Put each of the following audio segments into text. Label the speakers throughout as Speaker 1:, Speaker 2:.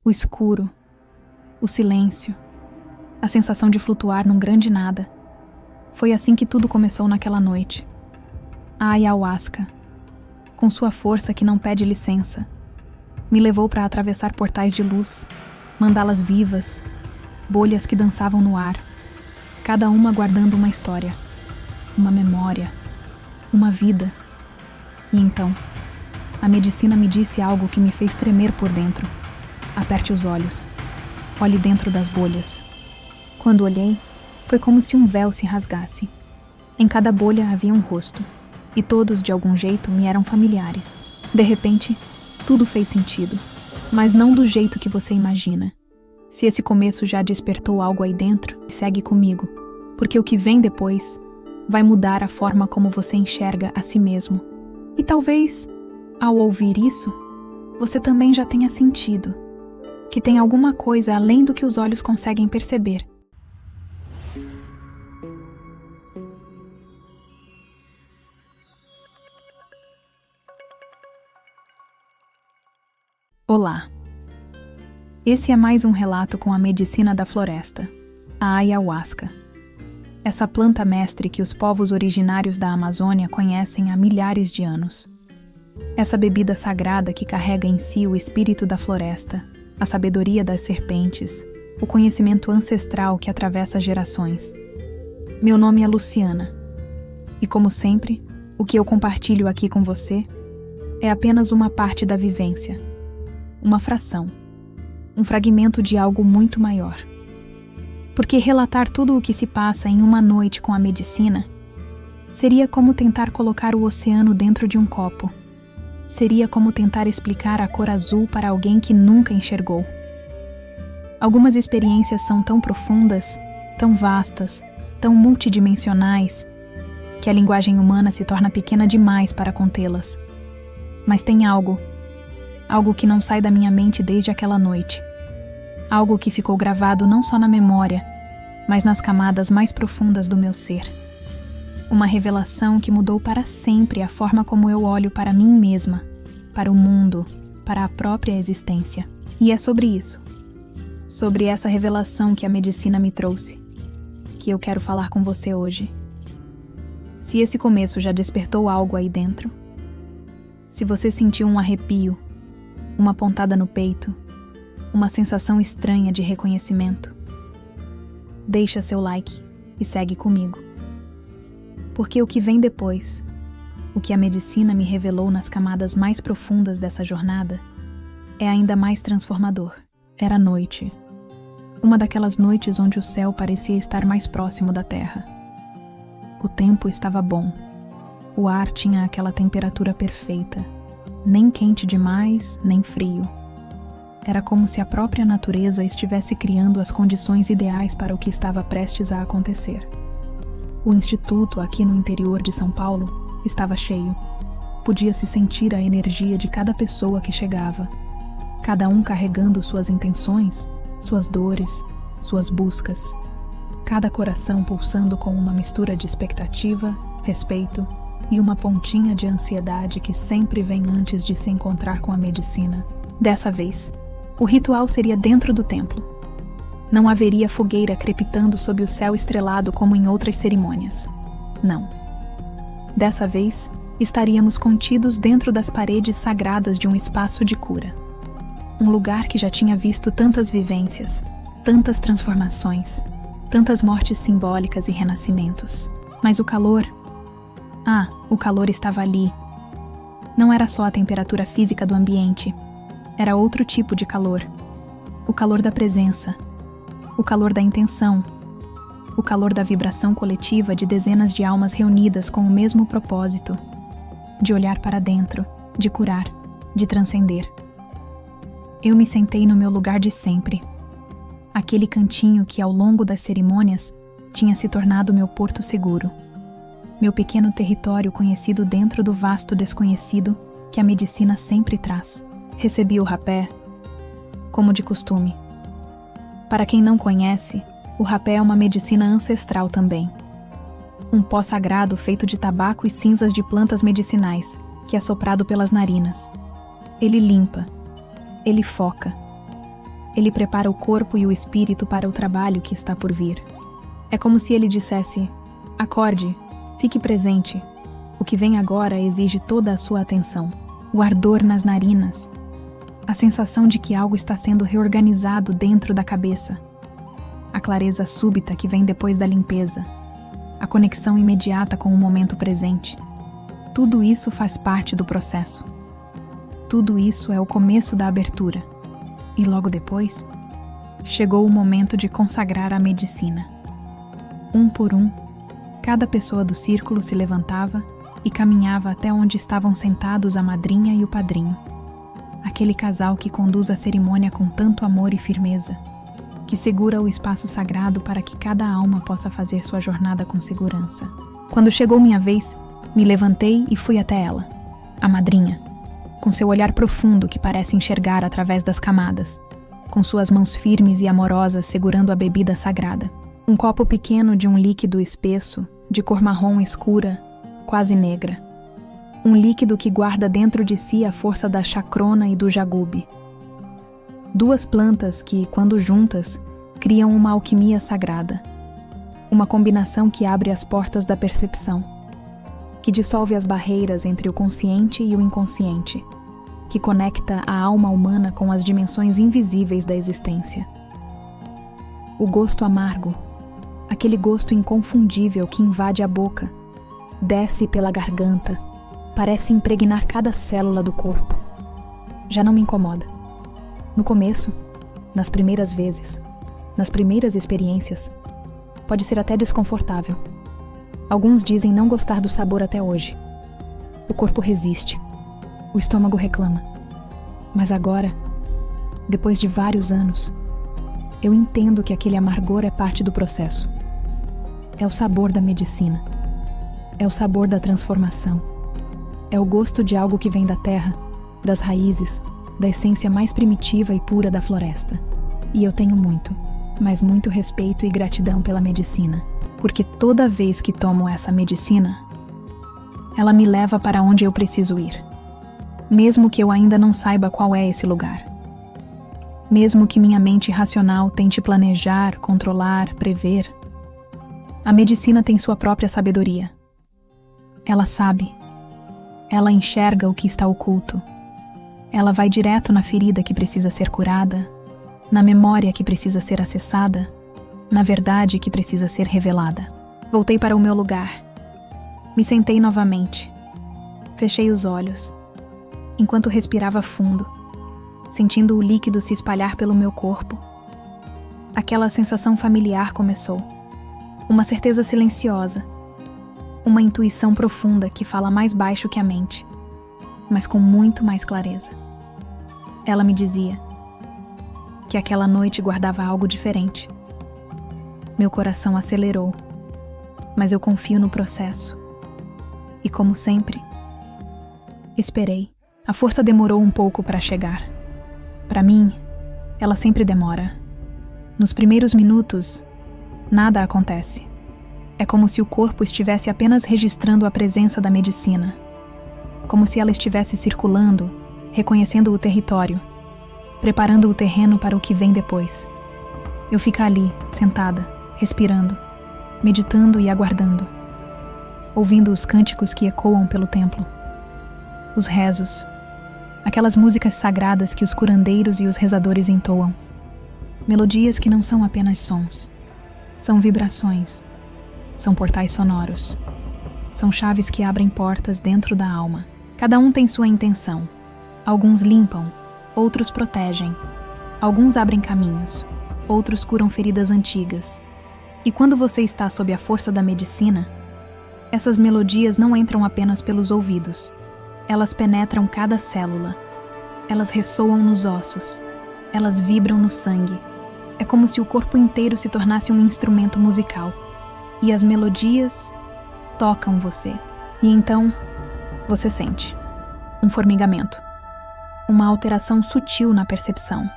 Speaker 1: O escuro, o silêncio, a sensação de flutuar num grande nada. Foi assim que tudo começou naquela noite. A ayahuasca, com sua força que não pede licença, me levou para atravessar portais de luz, mandalas vivas, bolhas que dançavam no ar, cada uma guardando uma história, uma memória, uma vida. E então, a medicina me disse algo que me fez tremer por dentro. Aperte os olhos. Olhe dentro das bolhas. Quando olhei, foi como se um véu se rasgasse. Em cada bolha havia um rosto, e todos, de algum jeito, me eram familiares. De repente, tudo fez sentido, mas não do jeito que você imagina. Se esse começo já despertou algo aí dentro, segue comigo, porque o que vem depois vai mudar a forma como você enxerga a si mesmo. E talvez, ao ouvir isso, você também já tenha sentido que tem alguma coisa além do que os olhos conseguem perceber. Olá! Esse é mais um relato com a medicina da floresta, a ayahuasca. Essa planta mestre que os povos originários da Amazônia conhecem há milhares de anos. Essa bebida sagrada que carrega em si o espírito da floresta, a sabedoria das serpentes, o conhecimento ancestral que atravessa gerações. Meu nome é Luciana, e como sempre, o que eu compartilho aqui com você é apenas uma parte da vivência, uma fração, um fragmento de algo muito maior. Porque relatar tudo o que se passa em uma noite com a medicina seria como tentar colocar o oceano dentro de um copo. Seria como tentar explicar a cor azul para alguém que nunca enxergou. Algumas experiências são tão profundas, tão vastas, tão multidimensionais, que a linguagem humana se torna pequena demais para contê-las. Mas tem algo que não sai da minha mente desde aquela noite. Algo que ficou gravado não só na memória, mas nas camadas mais profundas do meu ser. Uma revelação que mudou para sempre a forma como eu olho para mim mesma, para o mundo, para a própria existência. E é sobre isso, sobre essa revelação que a medicina me trouxe, que eu quero falar com você hoje. Se esse começo já despertou algo aí dentro, se você sentiu um arrepio, uma pontada no peito, uma sensação estranha de reconhecimento, deixa seu like e segue comigo. Porque o que vem depois, o que a medicina me revelou nas camadas mais profundas dessa jornada, é ainda mais transformador. Era noite. Uma daquelas noites onde o céu parecia estar mais próximo da terra. O tempo estava bom. O ar tinha aquela temperatura perfeita. Nem quente demais, nem frio. Era como se a própria natureza estivesse criando as condições ideais para o que estava prestes a acontecer. O instituto, aqui no interior de São Paulo, estava cheio. Podia-se sentir a energia de cada pessoa que chegava. Cada um carregando suas intenções, suas dores, suas buscas. Cada coração pulsando com uma mistura de expectativa, respeito e uma pontinha de ansiedade que sempre vem antes de se encontrar com a medicina. Dessa vez, o ritual seria dentro do templo. Não haveria fogueira crepitando sob o céu estrelado como em outras cerimônias. Não. Dessa vez, estaríamos contidos dentro das paredes sagradas de um espaço de cura. Um lugar que já tinha visto tantas vivências, tantas transformações, tantas mortes simbólicas e renascimentos. Mas o calor estava ali. Não era só a temperatura física do ambiente. Era outro tipo de calor. O calor da presença. O calor da intenção, o calor da vibração coletiva de dezenas de almas reunidas com o mesmo propósito, de olhar para dentro, de curar, de transcender. Eu me sentei no meu lugar de sempre, aquele cantinho que ao longo das cerimônias tinha se tornado meu porto seguro, meu pequeno território conhecido dentro do vasto desconhecido que a medicina sempre traz. Recebi o rapé, como de costume. Para quem não conhece, o rapé é uma medicina ancestral também. Um pó sagrado feito de tabaco e cinzas de plantas medicinais, que é soprado pelas narinas. Ele limpa, ele foca, Ele prepara o corpo e o espírito para o trabalho que está por vir. É como se ele dissesse: acorde, fique presente. O que vem agora exige toda a sua atenção. O ardor nas narinas, a sensação de que algo está sendo reorganizado dentro da cabeça, a clareza súbita que vem depois da limpeza, a conexão imediata com o momento presente. Tudo isso faz parte do processo. Tudo isso é o começo da abertura. E logo depois, chegou o momento de consagrar a medicina. Um por um, cada pessoa do círculo se levantava e caminhava até onde estavam sentados a madrinha e o padrinho. Aquele casal que conduz a cerimônia com tanto amor e firmeza, que segura o espaço sagrado para que cada alma possa fazer sua jornada com segurança. Quando chegou minha vez, me levantei e fui até ela, a madrinha, com seu olhar profundo que parece enxergar através das camadas, com suas mãos firmes e amorosas segurando a bebida sagrada. Um copo pequeno de um líquido espesso, de cor marrom escura, quase negra. Um líquido que guarda dentro de si a força da chacrona e do jagube. Duas plantas que, quando juntas, criam uma alquimia sagrada. Uma combinação que abre as portas da percepção, que dissolve as barreiras entre o consciente e o inconsciente, que conecta a alma humana com as dimensões invisíveis da existência. O gosto amargo, aquele gosto inconfundível que invade a boca, desce pela garganta, parece impregnar cada célula do corpo. Já não me incomoda. No começo, nas primeiras vezes, nas primeiras experiências, pode ser até desconfortável. Alguns dizem não gostar do sabor até hoje. O corpo resiste, o estômago reclama. Mas agora, depois de vários anos, eu entendo que aquele amargor é parte do processo. É o sabor da medicina. É o sabor da transformação. É o gosto de algo que vem da terra, das raízes, da essência mais primitiva e pura da floresta. E eu tenho muito, mas muito respeito e gratidão pela medicina, porque toda vez que tomo essa medicina, ela me leva para onde eu preciso ir. Mesmo que eu ainda não saiba qual é esse lugar. Mesmo que minha mente racional tente planejar, controlar, prever, a medicina tem sua própria sabedoria. Ela sabe. Ela enxerga o que está oculto. Ela vai direto na ferida que precisa ser curada, na memória que precisa ser acessada, na verdade que precisa ser revelada. Voltei para o meu lugar. Me sentei novamente. Fechei os olhos, enquanto respirava fundo, sentindo o líquido se espalhar pelo meu corpo. Aquela sensação familiar começou. Uma certeza silenciosa. Uma intuição profunda que fala mais baixo que a mente, mas com muito mais clareza. Ela me dizia que aquela noite guardava algo diferente. Meu coração acelerou, mas eu confio no processo. E como sempre, esperei. A força demorou um pouco para chegar. Para mim, ela sempre demora. Nos primeiros minutos, nada acontece. É como se o corpo estivesse apenas registrando a presença da medicina. Como se ela estivesse circulando, reconhecendo o território, preparando o terreno para o que vem depois. Eu fico ali, sentada, respirando, meditando e aguardando, ouvindo os cânticos que ecoam pelo templo, os rezos, aquelas músicas sagradas que os curandeiros e os rezadores entoam, melodias que não são apenas sons, são vibrações, são portais sonoros, são chaves que abrem portas dentro da alma. Cada um tem sua intenção. Alguns limpam, outros protegem, alguns abrem caminhos, outros curam feridas antigas. E quando você está sob a força da medicina, essas melodias não entram apenas pelos ouvidos. Elas penetram cada célula. Elas ressoam nos ossos. Elas vibram no sangue. É como se o corpo inteiro se tornasse um instrumento musical. E as melodias tocam você. E então, você sente um formigamento. Uma alteração sutil na percepção.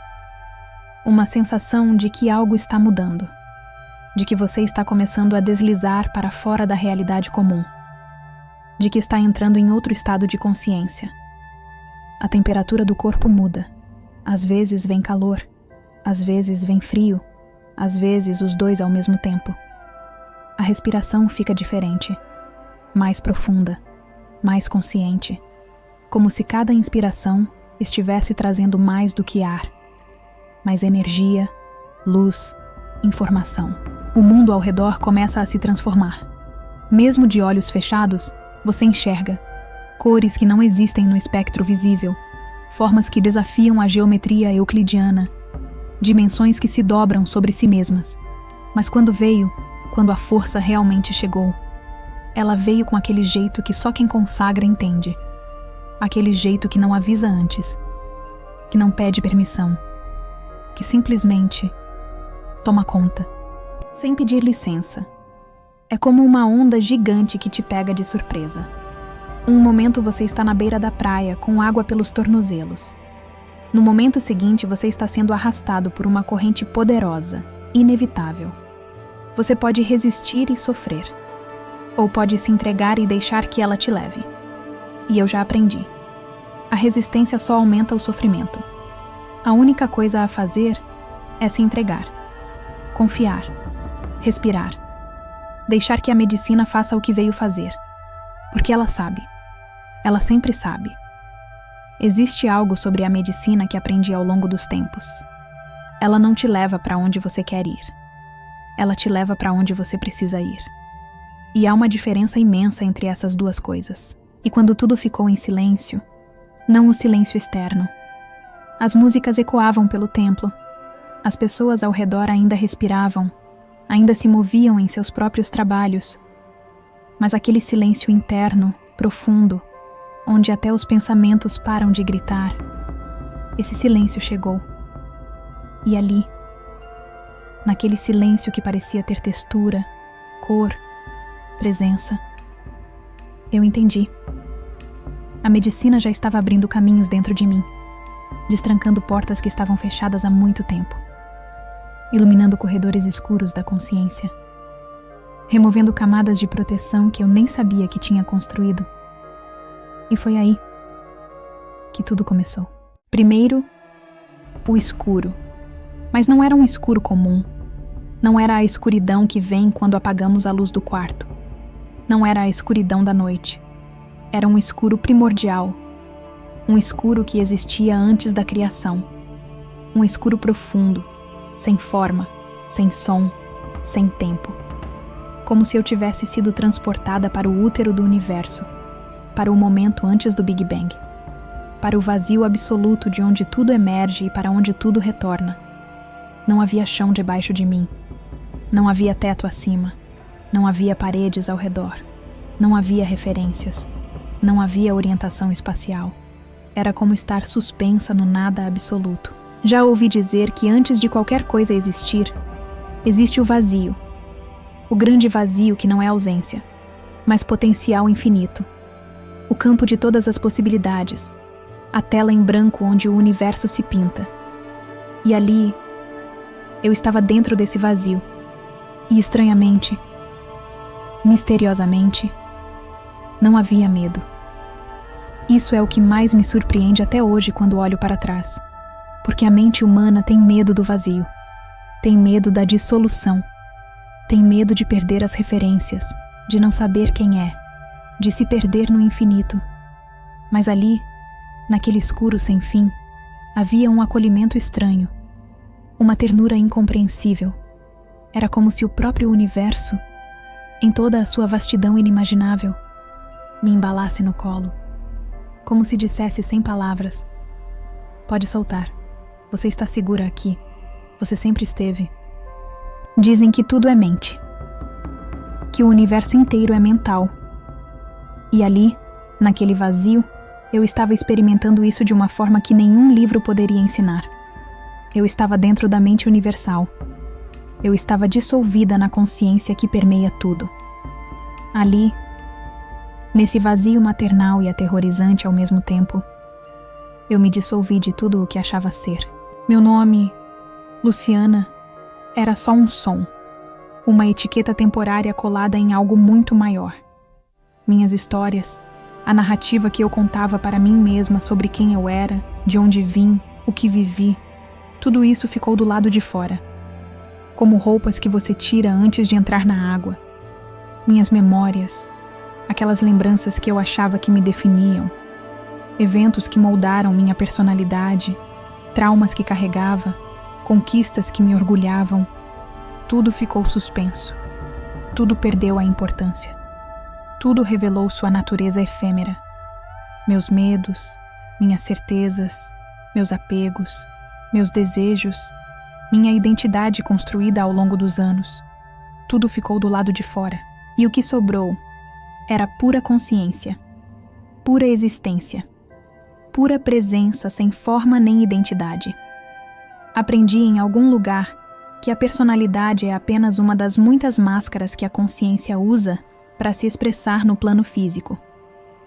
Speaker 1: Uma sensação de que algo está mudando. De que você está começando a deslizar para fora da realidade comum. De que está entrando em outro estado de consciência. A temperatura do corpo muda. Às vezes vem calor. Às vezes vem frio, às vezes os dois ao mesmo tempo. A respiração fica diferente, mais profunda, mais consciente, como se cada inspiração estivesse trazendo mais do que ar, mais energia, luz, informação. O mundo ao redor começa a se transformar. Mesmo de olhos fechados, você enxerga cores que não existem no espectro visível, formas que desafiam a geometria euclidiana, dimensões que se dobram sobre si mesmas. Mas quando a força realmente chegou, ela veio com aquele jeito que só quem consagra entende. Aquele jeito que não avisa antes, que não pede permissão, que simplesmente toma conta, sem pedir licença. É como uma onda gigante que te pega de surpresa. Um momento você está na beira da praia, com água pelos tornozelos. No momento seguinte, você está sendo arrastado por uma corrente poderosa, inevitável. Você pode resistir e sofrer, ou pode se entregar e deixar que ela te leve. E eu já aprendi. A resistência só aumenta o sofrimento. A única coisa a fazer é se entregar, confiar, respirar, deixar que a medicina faça o que veio fazer. Porque ela sabe. Ela sempre sabe. Existe algo sobre a medicina que aprendi ao longo dos tempos. Ela não te leva para onde você quer ir. Ela te leva para onde você precisa ir. E há uma diferença imensa entre essas duas coisas. E quando tudo ficou em silêncio, não o silêncio externo. As músicas ecoavam pelo templo. As pessoas ao redor ainda respiravam, ainda se moviam em seus próprios trabalhos. Mas aquele silêncio interno, profundo, onde até os pensamentos param de gritar, esse silêncio chegou. E ali, naquele silêncio que parecia ter textura, cor, presença, eu entendi. A medicina já estava abrindo caminhos dentro de mim, destrancando portas que estavam fechadas há muito tempo, iluminando corredores escuros da consciência, removendo camadas de proteção que eu nem sabia que tinha construído. E foi aí que tudo começou. Primeiro, o escuro. Mas não era um escuro comum. Não era a escuridão que vem quando apagamos a luz do quarto. Não era a escuridão da noite. Era um escuro primordial. Um escuro que existia antes da criação. Um escuro profundo, sem forma, sem som, sem tempo. Como se eu tivesse sido transportada para o útero do universo, para o momento antes do Big Bang, para o vazio absoluto de onde tudo emerge e para onde tudo retorna. Não havia chão debaixo de mim. Não havia teto acima. Não havia paredes ao redor. Não havia referências. Não havia orientação espacial. Era como estar suspensa no nada absoluto. Já ouvi dizer que antes de qualquer coisa existir, existe o vazio. O grande vazio que não é ausência, mas potencial infinito. O campo de todas as possibilidades. A tela em branco onde o universo se pinta. E ali, eu estava dentro desse vazio. E estranhamente, misteriosamente, não havia medo. Isso é o que mais me surpreende até hoje quando olho para trás. Porque a mente humana tem medo do vazio. Tem medo da dissolução. Tem medo de perder as referências, de não saber quem é, de se perder no infinito. Mas ali, naquele escuro sem fim, havia um acolhimento estranho, uma ternura incompreensível. Era como se o próprio universo, em toda a sua vastidão inimaginável, me embalasse no colo, como se dissesse sem palavras: pode soltar, você está segura aqui, você sempre esteve. Dizem que tudo é mente, que o universo inteiro é mental. E ali, naquele vazio, eu estava experimentando isso de uma forma que nenhum livro poderia ensinar. Eu estava dentro da mente universal. Eu estava dissolvida na consciência que permeia tudo. Ali, nesse vazio maternal e aterrorizante ao mesmo tempo, eu me dissolvi de tudo o que achava ser. Meu nome, Luciana, era só um som, uma etiqueta temporária colada em algo muito maior. Minhas histórias, a narrativa que eu contava para mim mesma sobre quem eu era, de onde vim, o que vivi, Tudo isso ficou do lado de fora, como roupas que você tira antes de entrar na água. Minhas memórias, aquelas lembranças que eu achava que me definiam, eventos que moldaram minha personalidade, traumas que carregava, conquistas que me orgulhavam, tudo ficou suspenso. Tudo perdeu a importância. Tudo revelou sua natureza efêmera. Meus medos, minhas certezas, meus apegos, meus desejos, minha identidade construída ao longo dos anos. Tudo ficou do lado de fora. E o que sobrou era pura consciência, pura existência, pura presença sem forma nem identidade. Aprendi em algum lugar que a personalidade é apenas uma das muitas máscaras que a consciência usa para se expressar no plano físico.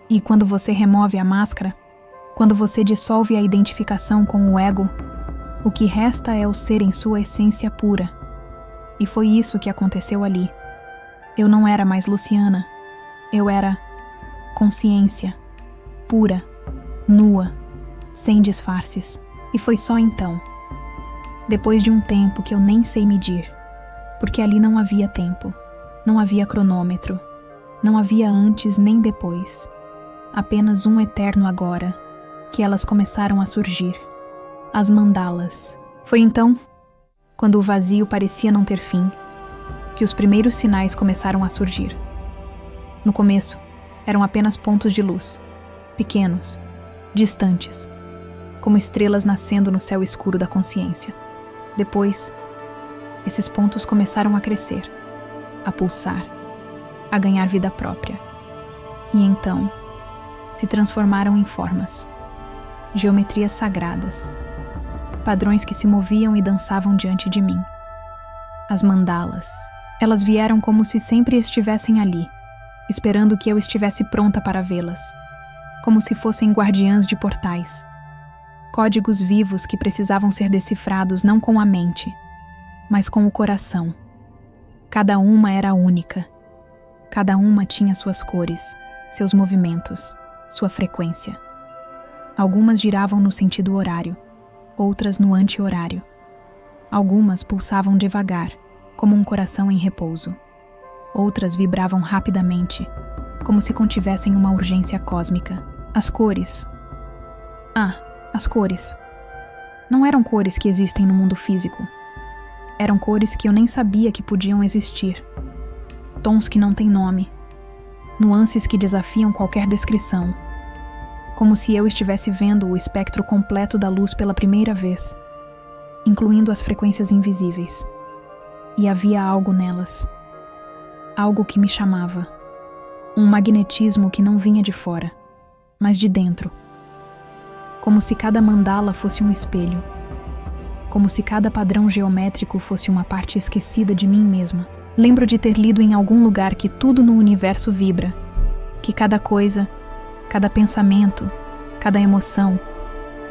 Speaker 1: E quando você remove a máscara, quando você dissolve a identificação com o ego, o que resta é o ser em sua essência pura. E foi isso que aconteceu ali. Eu não era mais Luciana. Eu era consciência, pura, nua, sem disfarces. E foi só então, depois de um tempo que eu nem sei medir, porque ali não havia tempo, não havia cronômetro, não havia antes nem depois, apenas um eterno agora, que elas começaram a surgir, as mandalas. Foi então, quando o vazio parecia não ter fim, que os primeiros sinais começaram a surgir. No começo, eram apenas pontos de luz, pequenos, distantes, como estrelas nascendo no céu escuro da consciência. Depois, esses pontos começaram a crescer, a pulsar, a ganhar vida própria. E então, se transformaram em formas, geometrias sagradas, padrões que se moviam e dançavam diante de mim. As mandalas, elas vieram como se sempre estivessem ali, esperando que eu estivesse pronta para vê-las, como se fossem guardiãs de portais, códigos vivos que precisavam ser decifrados não com a mente, mas com o coração. Cada uma era única. Cada uma tinha suas cores, seus movimentos, sua frequência. Algumas giravam no sentido horário, outras no anti-horário. Algumas pulsavam devagar, como um coração em repouso. Outras vibravam rapidamente, como se contivessem uma urgência cósmica. As cores. As cores. Não eram cores que existem no mundo físico. Eram cores que eu nem sabia que podiam existir. Tons que não têm nome. Nuances que desafiam qualquer descrição. Como se eu estivesse vendo o espectro completo da luz pela primeira vez, incluindo as frequências invisíveis. E havia algo nelas. Algo que me chamava. Um magnetismo que não vinha de fora, mas de dentro. Como se cada mandala fosse um espelho. Como se cada padrão geométrico fosse uma parte esquecida de mim mesma. Lembro de ter lido em algum lugar que tudo no universo vibra, que cada coisa, cada pensamento, cada emoção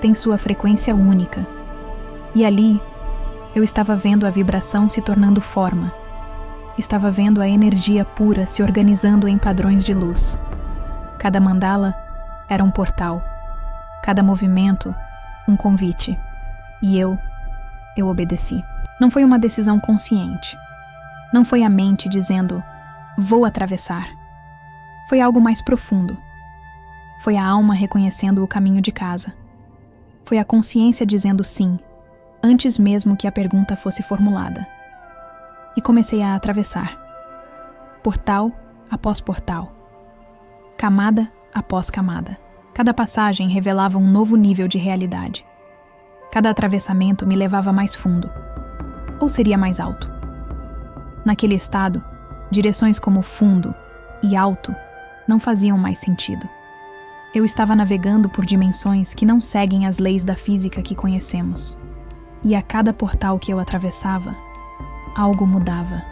Speaker 1: tem sua frequência única. E ali, eu estava vendo a vibração se tornando forma. Estava vendo a energia pura se organizando em padrões de luz. Cada mandala era um portal. Cada movimento, um convite. E eu obedeci. Não foi uma decisão consciente. Não foi a mente dizendo, vou atravessar. Foi algo mais profundo. Foi a alma reconhecendo o caminho de casa. Foi a consciência dizendo sim, antes mesmo que a pergunta fosse formulada. E comecei a atravessar. Portal após portal. Camada após camada. Cada passagem revelava um novo nível de realidade. Cada atravessamento me levava mais fundo. Ou seria mais alto. Naquele estado, direções como fundo e alto não faziam mais sentido. Eu estava navegando por dimensões que não seguem as leis da física que conhecemos. E a cada portal que eu atravessava, algo mudava.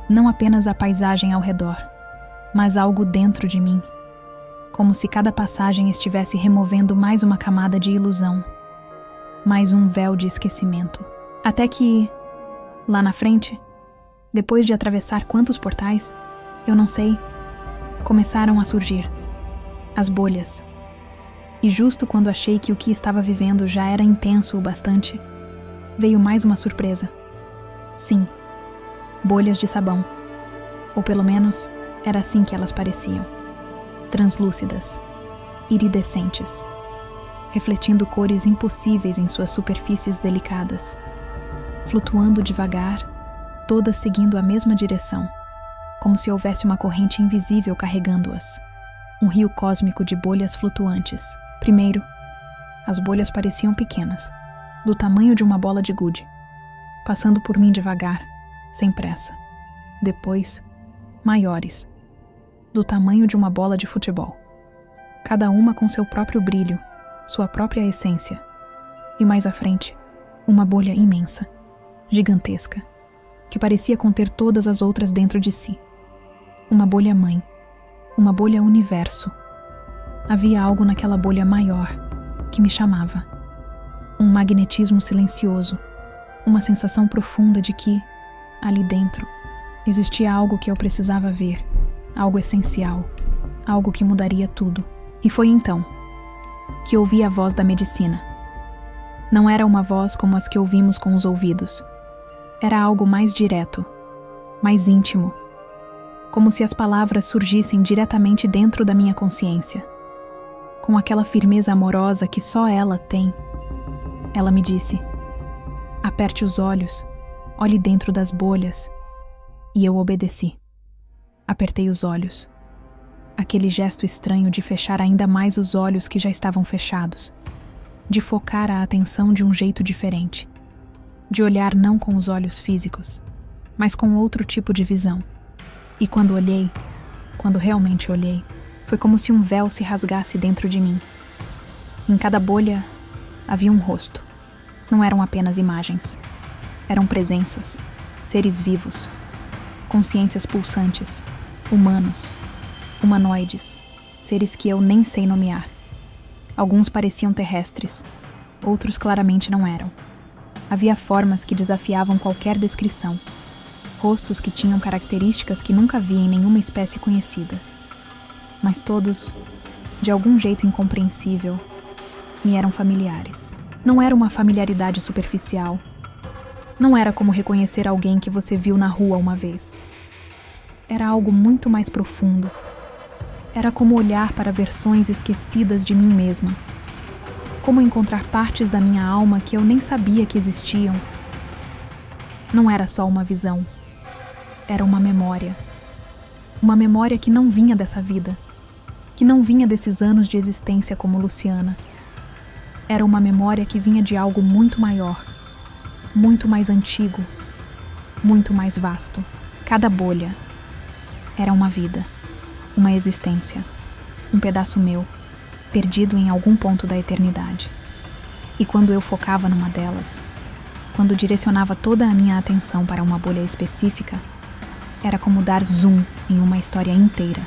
Speaker 1: Não apenas a paisagem ao redor, mas algo dentro de mim. Como se cada passagem estivesse removendo mais uma camada de ilusão, mais um véu de esquecimento. Até que, lá na frente, depois de atravessar quantos portais, eu não sei, começaram a surgir as bolhas. E justo quando achei que o que estava vivendo já era intenso o bastante, veio mais uma surpresa. Sim, bolhas de sabão. Ou pelo menos, era assim que elas pareciam. Translúcidas, iridescentes, refletindo cores impossíveis em suas superfícies delicadas, flutuando devagar, todas seguindo a mesma direção, como se houvesse uma corrente invisível carregando-as. Um rio cósmico de bolhas flutuantes. Primeiro, as bolhas pareciam pequenas, do tamanho de uma bola de gude, passando por mim devagar, sem pressa. Depois, maiores, do tamanho de uma bola de futebol, cada uma com seu próprio brilho, sua própria essência. E mais à frente, uma bolha imensa, gigantesca, que parecia conter todas as outras dentro de si. Uma bolha mãe, uma bolha universo. Havia algo naquela bolha maior que me chamava. Um magnetismo silencioso, uma sensação profunda de que, ali dentro, existia algo que eu precisava ver, algo essencial, algo que mudaria tudo. E foi então que ouvi a voz da medicina. Não era uma voz como as que ouvimos com os ouvidos. Era algo mais direto, mais íntimo, como se as palavras surgissem diretamente dentro da minha consciência. Com aquela firmeza amorosa que só ela tem. Ela me disse: aperte os olhos, olhe dentro das bolhas. E eu obedeci. Apertei os olhos. Aquele gesto estranho de fechar ainda mais os olhos que já estavam fechados. De focar a atenção de um jeito diferente. De olhar não com os olhos físicos, mas com outro tipo de visão. E quando olhei, quando realmente olhei, foi como se um véu se rasgasse dentro de mim. Em cada bolha havia um rosto. Não eram apenas imagens. Eram presenças, seres vivos, consciências pulsantes, humanos, humanoides, seres que eu nem sei nomear. Alguns pareciam terrestres, outros claramente não eram. Havia formas que desafiavam qualquer descrição. Rostos que tinham características que nunca vi em nenhuma espécie conhecida. Mas todos, de algum jeito incompreensível, me eram familiares. Não era uma familiaridade superficial. Não era como reconhecer alguém que você viu na rua uma vez. Era algo muito mais profundo. Era como olhar para versões esquecidas de mim mesma. Como encontrar partes da minha alma que eu nem sabia que existiam. Não era só uma visão. Era uma memória. Uma memória que não vinha dessa vida. Que não vinha desses anos de existência como Luciana. Era uma memória que vinha de algo muito maior. Muito mais antigo. Muito mais vasto. Cada bolha era uma vida. Uma existência. Um pedaço meu. Perdido em algum ponto da eternidade. E quando eu focava numa delas, quando direcionava toda a minha atenção para uma bolha específica, era como dar zoom em uma história inteira.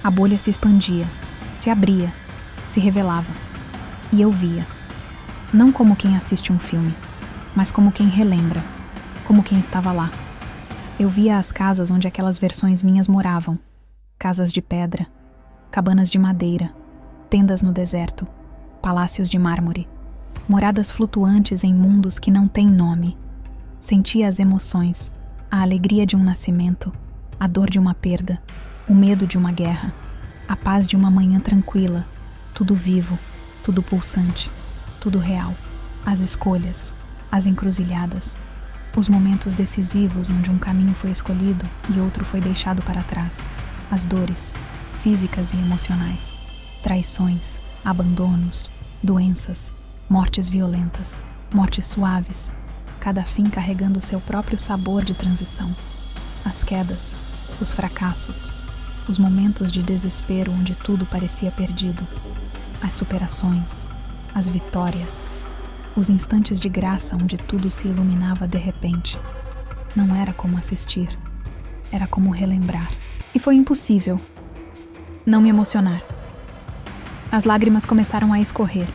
Speaker 1: A bolha se expandia, se abria, se revelava. E eu via. Não como quem assiste um filme, mas como quem relembra, como quem estava lá. Eu via as casas onde aquelas versões minhas moravam. Casas de pedra, cabanas de madeira, tendas no deserto, palácios de mármore, moradas flutuantes em mundos que não têm nome. Sentia as emoções, a alegria de um nascimento, a dor de uma perda, o medo de uma guerra, a paz de uma manhã tranquila, tudo vivo, tudo pulsante, tudo real. As escolhas, as encruzilhadas, os momentos decisivos onde um caminho foi escolhido e outro foi deixado para trás, as dores, físicas e emocionais, traições, abandonos, doenças, mortes violentas, mortes suaves, cada fim carregando o seu próprio sabor de transição. As quedas, os fracassos, os momentos de desespero onde tudo parecia perdido, as superações, as vitórias, os instantes de graça onde tudo se iluminava de repente. Não era como assistir, era como relembrar. E foi impossível não me emocionar. As lágrimas começaram a escorrer,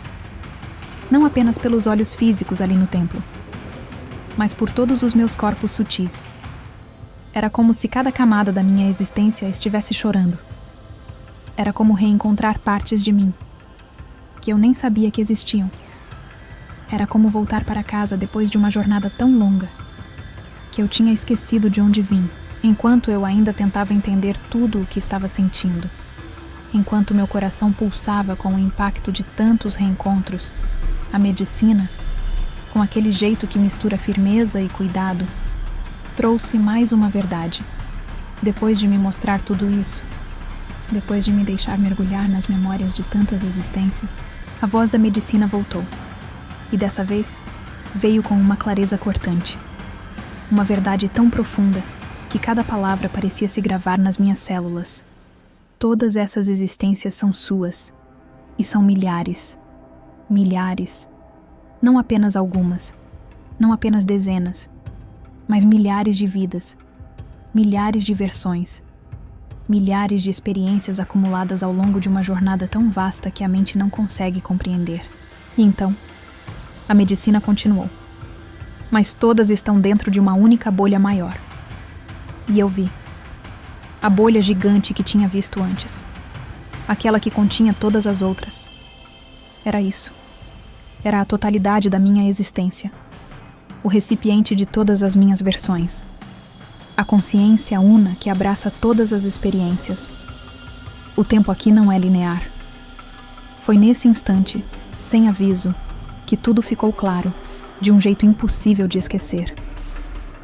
Speaker 1: não apenas pelos olhos físicos ali no templo, mas por todos os meus corpos sutis. Era como se cada camada da minha existência estivesse chorando. Era como reencontrar partes de mim, que eu nem sabia que existiam. Era como voltar para casa depois de uma jornada tão longa que eu tinha esquecido de onde vim, enquanto eu ainda tentava entender tudo o que estava sentindo. Enquanto meu coração pulsava com o impacto de tantos reencontros, a medicina, com aquele jeito que mistura firmeza e cuidado, trouxe mais uma verdade. Depois de me mostrar tudo isso, depois de me deixar mergulhar nas memórias de tantas existências, a voz da medicina voltou. E dessa vez, veio com uma clareza cortante. Uma verdade tão profunda que cada palavra parecia se gravar nas minhas células. Todas essas existências são suas. E são milhares. Milhares. Não apenas algumas. Não apenas dezenas. Mas milhares de vidas. Milhares de versões. Milhares de experiências acumuladas ao longo de uma jornada tão vasta que a mente não consegue compreender. E então, a medicina continuou. Mas todas estão dentro de uma única bolha maior. E eu vi. A bolha gigante que tinha visto antes. Aquela que continha todas as outras. Era isso. Era a totalidade da minha existência. O recipiente de todas as minhas versões. A consciência una que abraça todas as experiências. O tempo aqui não é linear. Foi nesse instante, sem aviso, que tudo ficou claro, de um jeito impossível de esquecer.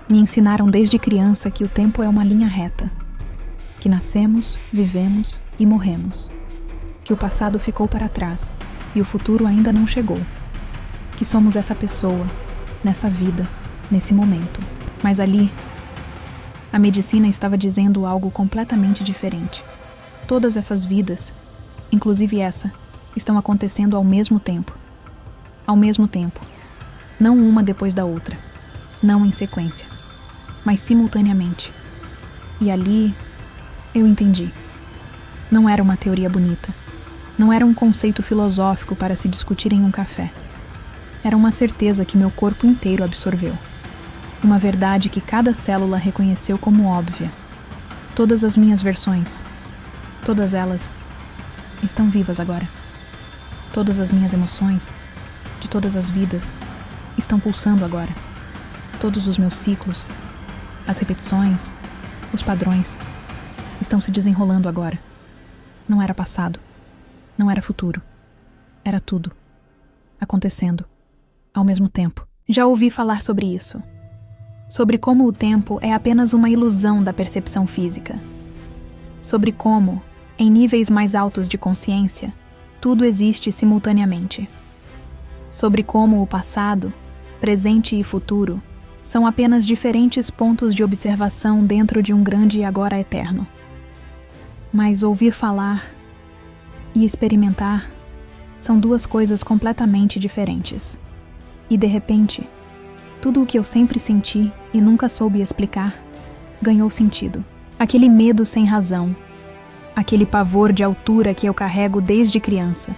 Speaker 1: Me ensinaram desde criança que o tempo é uma linha reta, que nascemos, vivemos e morremos, que o passado ficou para trás e o futuro ainda não chegou, que somos essa pessoa, nessa vida, nesse momento. Mas ali, a medicina estava dizendo algo completamente diferente. Todas essas vidas, inclusive essa, estão acontecendo ao mesmo tempo. Ao mesmo tempo. Não uma depois da outra. Não em sequência. Mas simultaneamente. E ali, eu entendi. Não era uma teoria bonita. Não era um conceito filosófico para se discutir em um café. Era uma certeza que meu corpo inteiro absorveu. Uma verdade que cada célula reconheceu como óbvia. Todas as minhas versões, todas elas, estão vivas agora. Todas as minhas emoções, de todas as vidas, estão pulsando agora. Todos os meus ciclos, as repetições, os padrões, estão se desenrolando agora. Não era passado, não era futuro. Era tudo, acontecendo, ao mesmo tempo. Já ouvi falar sobre isso. Sobre como o tempo é apenas uma ilusão da percepção física. Sobre como, em níveis mais altos de consciência, tudo existe simultaneamente. Sobre como o passado, presente e futuro são apenas diferentes pontos de observação dentro de um grande agora eterno. Mas ouvir falar e experimentar são duas coisas completamente diferentes. E de repente, tudo o que eu sempre senti e nunca soube explicar ganhou sentido. Aquele medo sem razão, aquele pavor de altura que eu carrego desde criança,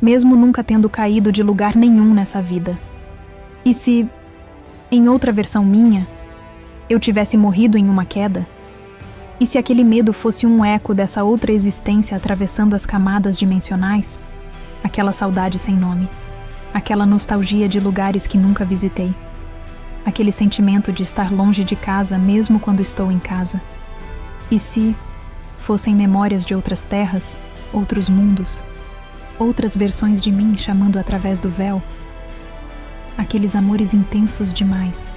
Speaker 1: mesmo nunca tendo caído de lugar nenhum nessa vida. E se, em outra versão minha, eu tivesse morrido em uma queda? E se aquele medo fosse um eco dessa outra existência atravessando as camadas dimensionais? Aquela saudade sem nome, aquela nostalgia de lugares que nunca visitei, aquele sentimento de estar longe de casa mesmo quando estou em casa. E se fossem memórias de outras terras, outros mundos, outras versões de mim chamando através do véu? Aqueles amores intensos demais,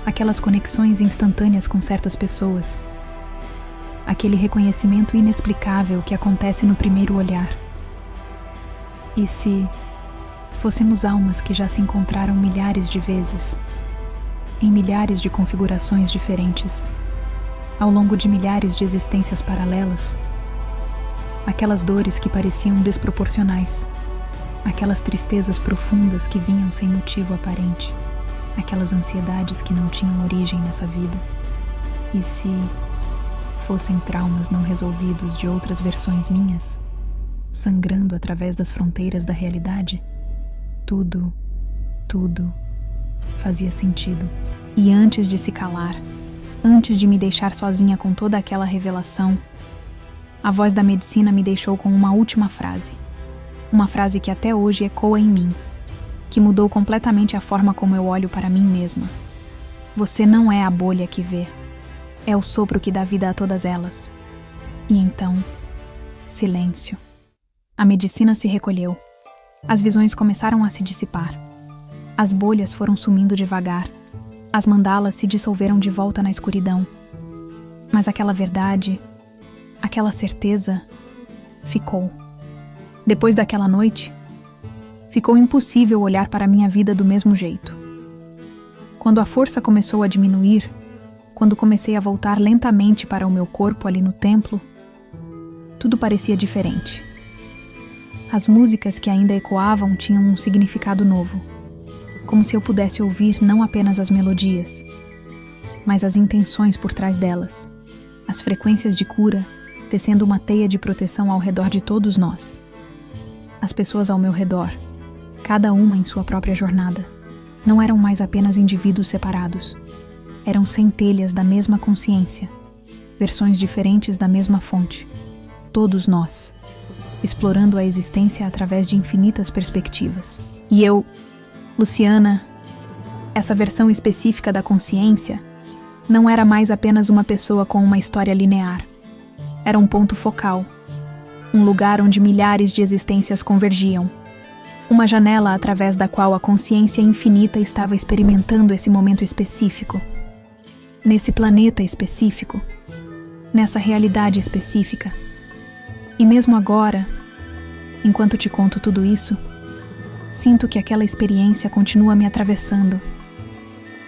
Speaker 1: aquelas conexões instantâneas com certas pessoas, aquele reconhecimento inexplicável que acontece no primeiro olhar. E se fôssemos almas que já se encontraram milhares de vezes, em milhares de configurações diferentes, ao longo de milhares de existências paralelas, aquelas dores que pareciam desproporcionais, aquelas tristezas profundas que vinham sem motivo aparente, aquelas ansiedades que não tinham origem nessa vida, e se fossem traumas não resolvidos de outras versões minhas, sangrando através das fronteiras da realidade? Tudo fazia sentido. E antes de se calar, antes de me deixar sozinha com toda aquela revelação, a voz da medicina me deixou com uma última frase. Uma frase que até hoje ecoa em mim. que mudou completamente a forma como eu olho para mim mesma. Você não é a bolha que vê, é o sopro que dá vida a todas elas. E então, silêncio. A medicina se recolheu. As visões começaram a se dissipar. As bolhas foram sumindo devagar. As mandalas se dissolveram de volta na escuridão. Mas aquela verdade, aquela certeza, ficou. Depois daquela noite, ficou impossível olhar para a minha vida do mesmo jeito. Quando a força começou a diminuir, quando comecei a voltar lentamente para o meu corpo ali no templo, tudo parecia diferente. As músicas que ainda ecoavam tinham um significado novo, como se eu pudesse ouvir não apenas as melodias, mas as intenções por trás delas, as frequências de cura, tecendo uma teia de proteção ao redor de todos nós. As pessoas ao meu redor, cada uma em sua própria jornada, não eram mais apenas indivíduos separados. Eram centelhas da mesma consciência, versões diferentes da mesma fonte. Todos nós, explorando a existência através de infinitas perspectivas. E eu, Luciana, essa versão específica da consciência, não era mais apenas uma pessoa com uma história linear. Era um ponto focal, um lugar onde milhares de existências convergiam. Uma janela através da qual a consciência infinita estava experimentando esse momento específico. Nesse planeta específico, nessa realidade específica. E mesmo agora, enquanto te conto tudo isso, sinto que aquela experiência continua me atravessando,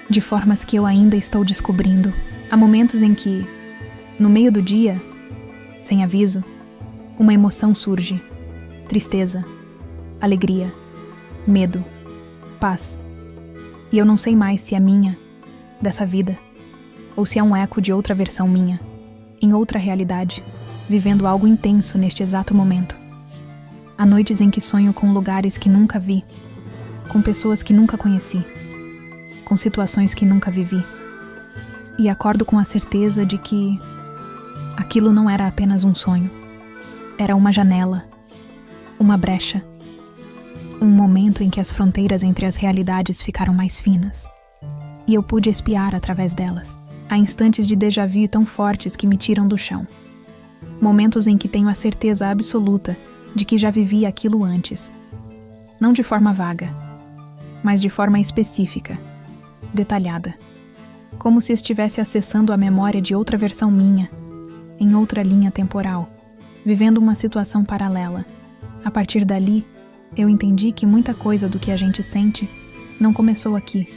Speaker 1: de formas que eu ainda estou descobrindo. Há momentos em que, no meio do dia, sem aviso, uma emoção surge. Tristeza, alegria, medo, paz. E eu não sei mais se é minha, dessa vida, ou se é um eco de outra versão minha, em outra realidade, vivendo algo intenso neste exato momento. Há noites em que sonho com lugares que nunca vi, com pessoas que nunca conheci, com situações que nunca vivi. E acordo com a certeza de que aquilo não era apenas um sonho. Era uma janela, uma brecha, um momento em que as fronteiras entre as realidades ficaram mais finas. E eu pude espiar através delas. Há instantes de déjà vu tão fortes que me tiram do chão. Momentos em que tenho a certeza absoluta de que já vivi aquilo antes. Não de forma vaga, mas de forma específica, detalhada. Como se estivesse acessando a memória de outra versão minha, em outra linha temporal, vivendo uma situação paralela. A partir dali, eu entendi que muita coisa do que a gente sente não começou aqui.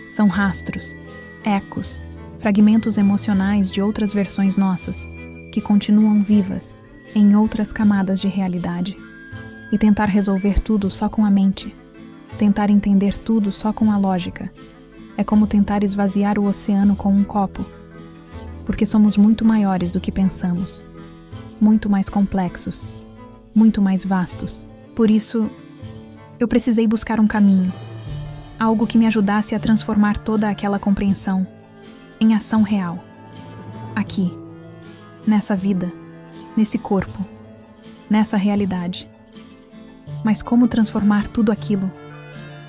Speaker 1: São rastros, ecos, fragmentos emocionais de outras versões nossas, que continuam vivas em outras camadas de realidade. E tentar resolver tudo só com a mente, tentar entender tudo só com a lógica, é como tentar esvaziar o oceano com um copo, porque somos muito maiores do que pensamos, muito mais complexos, muito mais vastos. Por isso, eu precisei buscar um caminho, algo que me ajudasse a transformar toda aquela compreensão em ação real. Aqui, nessa vida, nesse corpo, nessa realidade. Mas como transformar tudo aquilo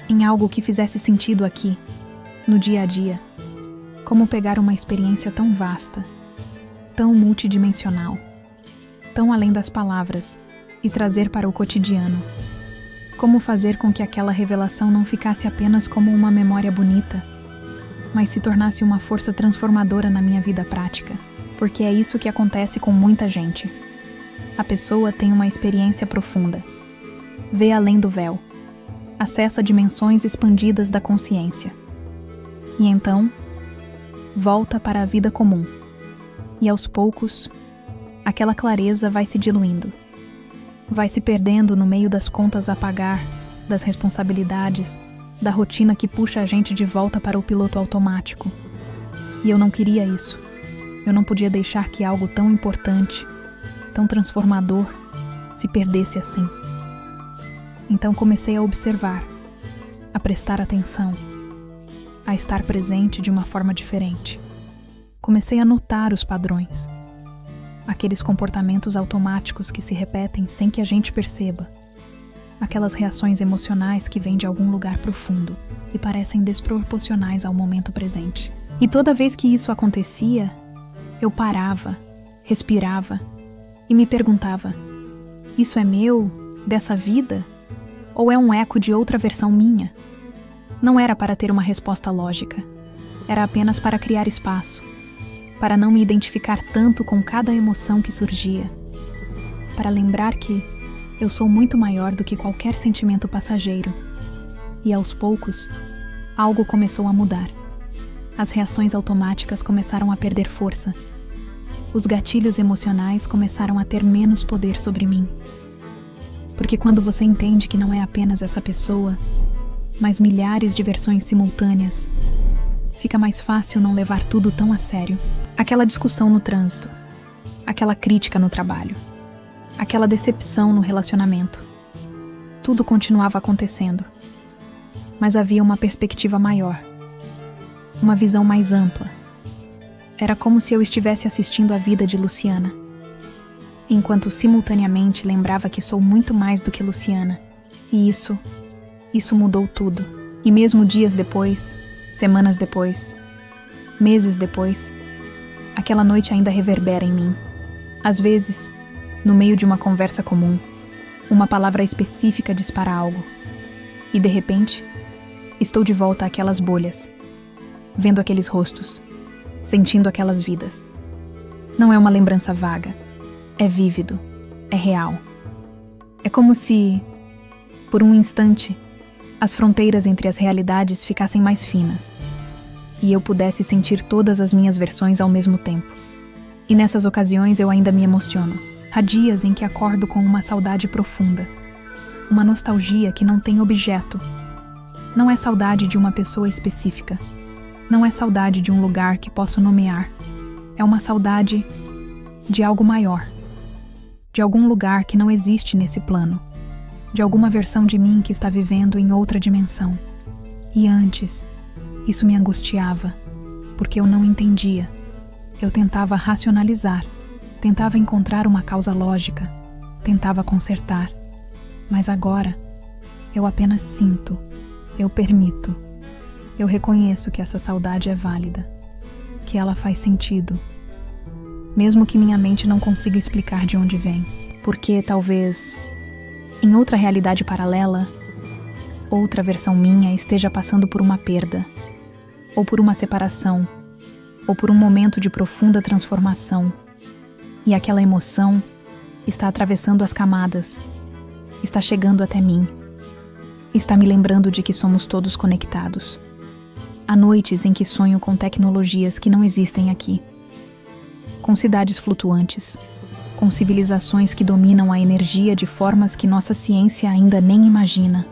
Speaker 1: em algo que fizesse sentido aqui, no dia a dia? Como pegar uma experiência tão vasta, tão multidimensional, tão além das palavras, e trazer para o cotidiano? Como fazer com que aquela revelação não ficasse apenas como uma memória bonita, mas se tornasse uma força transformadora na minha vida prática? Porque é isso que acontece com muita gente. A pessoa tem uma experiência profunda, vê além do véu, acessa dimensões expandidas da consciência. E então, volta para a vida comum. E aos poucos, aquela clareza vai se diluindo. Vai se perdendo no meio das contas a pagar, das responsabilidades, da rotina que puxa a gente de volta para o piloto automático. E eu não queria isso. Eu não podia deixar que algo tão importante, tão transformador, se perdesse assim. Então comecei a observar, a prestar atenção, a estar presente de uma forma diferente. Comecei a notar os padrões, aqueles comportamentos automáticos que se repetem sem que a gente perceba, aquelas reações emocionais que vêm de algum lugar profundo e parecem desproporcionais ao momento presente. E toda vez que isso acontecia, eu parava, respirava e me perguntava: isso é meu, dessa vida? Ou é um eco de outra versão minha? Não era para ter uma resposta lógica. Era apenas para criar espaço, para não me identificar tanto com cada emoção que surgia, para lembrar que eu sou muito maior do que qualquer sentimento passageiro. E aos poucos, algo começou a mudar. As reações automáticas começaram a perder força. Os gatilhos emocionais começaram a ter menos poder sobre mim. Porque quando você entende que não é apenas essa pessoa, mas milhares de versões simultâneas, fica mais fácil não levar tudo tão a sério. Aquela discussão no trânsito, aquela crítica no trabalho, aquela decepção no relacionamento. Tudo continuava acontecendo, mas havia uma perspectiva maior, uma visão mais ampla. Era como se eu estivesse assistindo a vida de Luciana, enquanto simultaneamente lembrava que sou muito mais do que Luciana. E isso mudou tudo. E mesmo dias depois, semanas depois, meses depois, aquela noite ainda reverbera em mim. Às vezes, no meio de uma conversa comum, uma palavra específica dispara algo. E de repente, estou de volta àquelas bolhas, vendo aqueles rostos, sentindo aquelas vidas. Não é uma lembrança vaga. É vívido. É real. É como se, por um instante, as fronteiras entre as realidades ficassem mais finas e eu pudesse sentir todas as minhas versões ao mesmo tempo. E nessas ocasiões eu ainda me emociono. Há dias em que acordo com uma saudade profunda, uma nostalgia que não tem objeto. Não é saudade de uma pessoa específica. Não é saudade de um lugar que posso nomear. É uma saudade de algo maior. De algum lugar que não existe nesse plano. De alguma versão de mim que está vivendo em outra dimensão. E antes, isso me angustiava, porque eu não entendia. Eu tentava racionalizar, tentava encontrar uma causa lógica, tentava consertar. Mas agora, eu apenas sinto, eu permito. Eu reconheço que essa saudade é válida, que ela faz sentido, mesmo que minha mente não consiga explicar de onde vem. Porque talvez, em outra realidade paralela, outra versão minha esteja passando por uma perda, ou por uma separação, ou por um momento de profunda transformação, e aquela emoção está atravessando as camadas, está chegando até mim, está me lembrando de que somos todos conectados. Há noites em que sonho com tecnologias que não existem aqui, com cidades flutuantes, com civilizações que dominam a energia de formas que nossa ciência ainda nem imagina,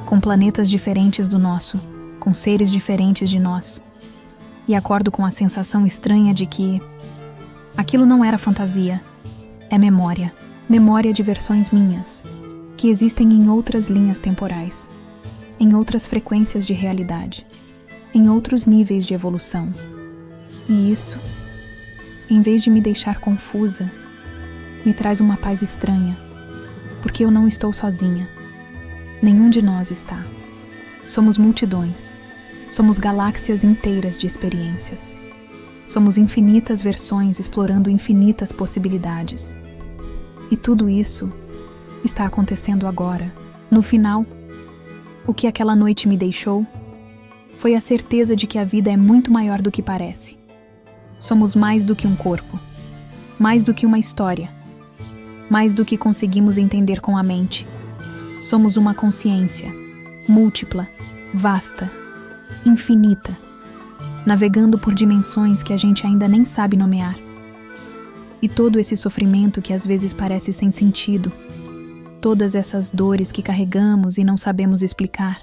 Speaker 1: com planetas diferentes do nosso, com seres diferentes de nós, e acordo com a sensação estranha de que aquilo não era fantasia, é memória, memória de versões minhas, que existem em outras linhas temporais, em outras frequências de realidade, em outros níveis de evolução. E isso, em vez de me deixar confusa, me traz uma paz estranha, porque eu não estou sozinha. Nenhum de nós está. Somos multidões. Somos galáxias inteiras de experiências. Somos infinitas versões explorando infinitas possibilidades. E tudo isso está acontecendo agora. No final, o que aquela noite me deixou foi a certeza de que a vida é muito maior do que parece. Somos mais do que um corpo, mais do que uma história, mais do que conseguimos entender com a mente. Somos uma consciência, múltipla, vasta, infinita, navegando por dimensões que a gente ainda nem sabe nomear. E todo esse sofrimento que às vezes parece sem sentido, todas essas dores que carregamos e não sabemos explicar,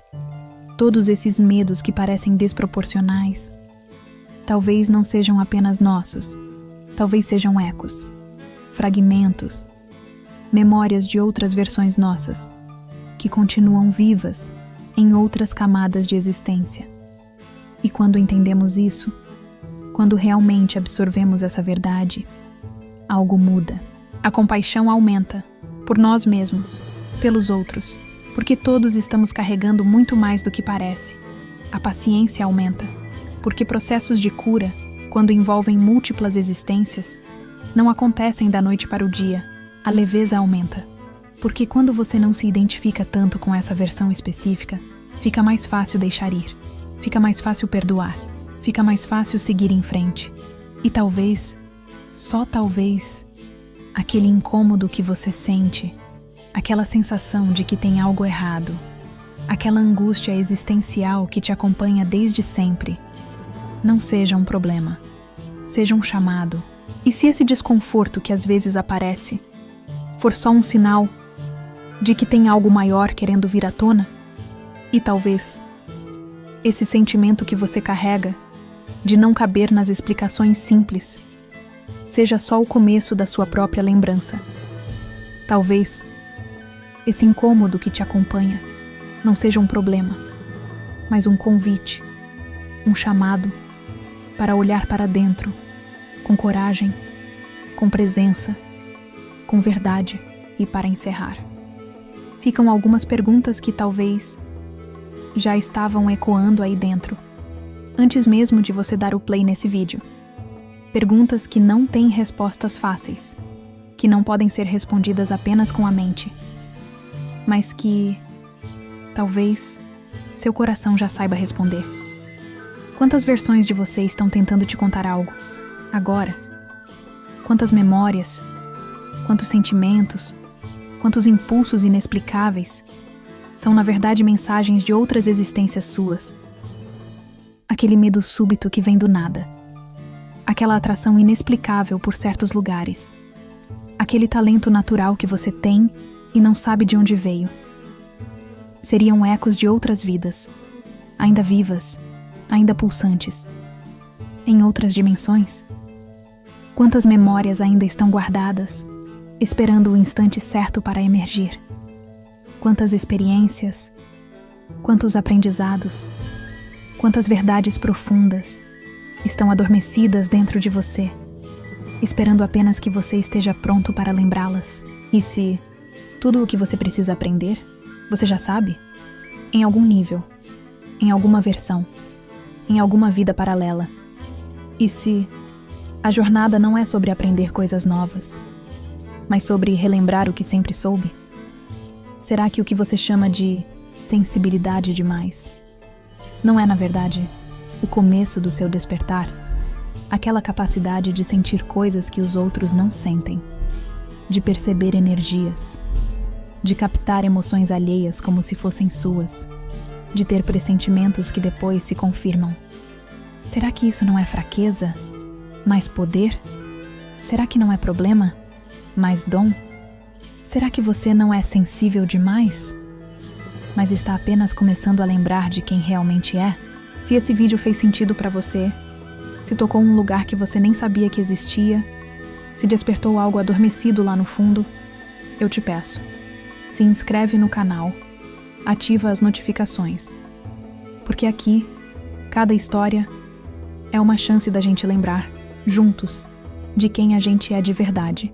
Speaker 1: todos esses medos que parecem desproporcionais, talvez não sejam apenas nossos, talvez sejam ecos, fragmentos, memórias de outras versões nossas, que continuam vivas em outras camadas de existência. E quando entendemos isso, quando realmente absorvemos essa verdade, algo muda. A compaixão aumenta, por nós mesmos, pelos outros, porque todos estamos carregando muito mais do que parece. A paciência aumenta, porque processos de cura, quando envolvem múltiplas existências, não acontecem da noite para o dia. A leveza aumenta, porque quando você não se identifica tanto com essa versão específica, fica mais fácil deixar ir, fica mais fácil perdoar, fica mais fácil seguir em frente. E talvez, só talvez, aquele incômodo que você sente, aquela sensação de que tem algo errado, aquela angústia existencial que te acompanha desde sempre, não seja um problema, seja um chamado. E se esse desconforto que às vezes aparece for só um sinal de que tem algo maior querendo vir à tona, e talvez esse sentimento que você carrega de não caber nas explicações simples seja só o começo da sua própria lembrança. Talvez esse incômodo que te acompanha não seja um problema, mas um convite, um chamado para olhar para dentro, com coragem, com presença, com verdade. E para encerrar, ficam algumas perguntas que talvez já estavam ecoando aí dentro, antes mesmo de você dar o play nesse vídeo. Perguntas que não têm respostas fáceis, que não podem ser respondidas apenas com a mente, mas que, talvez, seu coração já saiba responder. Quantas versões de você estão tentando te contar algo, agora? Quantas memórias, quantos sentimentos, quantos impulsos inexplicáveis são na verdade mensagens de outras existências suas? Aquele medo súbito que vem do nada, aquela atração inexplicável por certos lugares, aquele talento natural que você tem e não sabe de onde veio. Seriam ecos de outras vidas, ainda vivas, ainda pulsantes, em outras dimensões. Quantas memórias ainda estão guardadas, esperando o instante certo para emergir? Quantas experiências, quantos aprendizados, quantas verdades profundas estão adormecidas dentro de você, esperando apenas que você esteja pronto para lembrá-las? E se tudo o que você precisa aprender, você já sabe? Em algum nível, em alguma versão, em alguma vida paralela. E se a jornada não é sobre aprender coisas novas, mas sobre relembrar o que sempre soube? Será que o que você chama de sensibilidade demais não é, na verdade, o começo do seu despertar? Aquela capacidade de sentir coisas que os outros não sentem, de perceber energias, de captar emoções alheias como se fossem suas, de ter pressentimentos que depois se confirmam. Será que isso não é fraqueza, mais poder? Será que não é problema, mais dom? Será que você não é sensível demais, mas está apenas começando a lembrar de quem realmente é? Se esse vídeo fez sentido para você, se tocou um lugar que você nem sabia que existia, se despertou algo adormecido lá no fundo, eu te peço, se inscreve no canal, ativa as notificações, porque aqui, cada história é uma chance da gente lembrar, juntos, de quem a gente é de verdade.